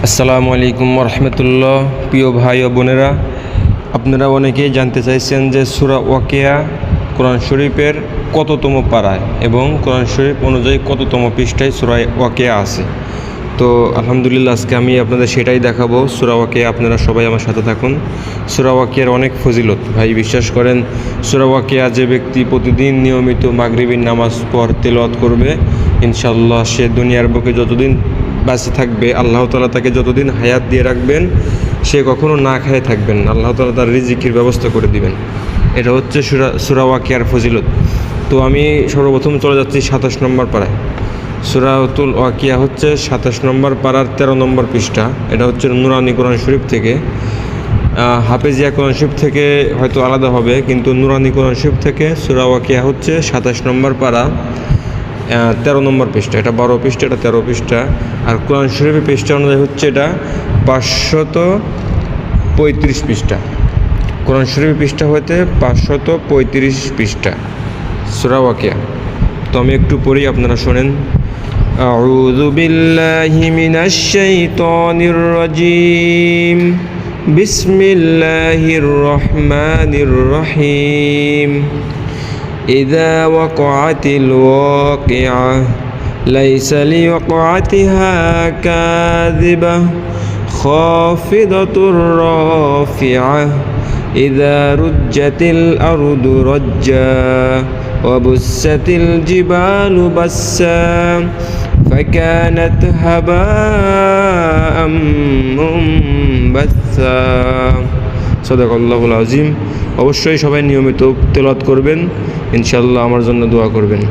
আসসালামু আলাইকুম রহমতুল্লাহ। প্রিয় ভাই ও বোনেরা, আপনারা অনেকেই জানতে চাইছেন যে সূরা ওয়াকিয়া কোরআন শরীফের কততম পারায় এবং কোরআন শরীফ অনুযায়ী কততম পৃষ্ঠায় সূরা ওয়াকিয়া আছে। তো আলহামদুলিল্লাহ, আজকে আমি আপনাদের সেটাই দেখাবো। সূরা ওয়াকিয়া, আপনারা সবাই আমার সাথে থাকুন। সূরা ওয়াকিয়ার অনেক ফজিলত ভাই, বিশ্বাস করেন। সূরা ওয়াকিয়া যে ব্যক্তি প্রতিদিন নিয়মিত মাগরিবের নামাজ পর তেলাওয়াত করবে, ইনশাআল্লাহ সে দুনিয়ার বুকে যতদিন বাঁচে থাকবে, আল্লাহ তাআলা তাকে যতদিন হায়াত দিয়ে রাখবেন, সে কখনো না খেয়ে থাকবেন না। আল্লাহ তাআলা তার রিজিকের ব্যবস্থা করে দিবেন। এটা হচ্ছে সূরা ওয়াকিয়ার ফজিলত। তো আমি সর্বপ্রথম চলে যাচ্ছি 27 নম্বর পারায়। সূরাতুল ওয়াকিয়া হচ্ছে 27 নম্বর পারার 13 নম্বর পৃষ্ঠা। এটা হচ্ছে নুরানি কোরআন শরীফ থেকে। হাফেজিয়া কোরআন শরীফ থেকে হয়তো আলাদা হবে, কিন্তু নুরানি কোরআন শরীফ থেকে সূরা ওয়াকিয়া হচ্ছে 27 নম্বর পারা, 13 নম্বর পৃষ্ঠা। এটা 12 পৃষ্ঠা, এটা 13 পৃষ্ঠা। আর কোরআন শরীফের পৃষ্ঠা অনুযায়ী হচ্ছে এটা 535 পৃষ্ঠা। কোরআন শরীফের পৃষ্ঠা হইতে 535 পৃষ্ঠা সূরা ওয়াকিয়া। তো আমি একটু পড়ি, আপনারা শোনেন। আউযু বিল্লাহি মিনাশ শাইতানির রাজিম। বিসমিল্লাহির রহমানির রহিম। إذا وقعت الواقعة ليس لوقعتها كاذبة خافضة رافعة إذا رجت الأرض رجا وبست الجبال بسا فكانت هباء منبثا সাদাকাল্লাহুল আযীম। অবশ্যই সবাই নিয়মিত তেলাওয়াত করবেন, ইনশাআল্লাহ আমার জন্য দোয়া করবেন।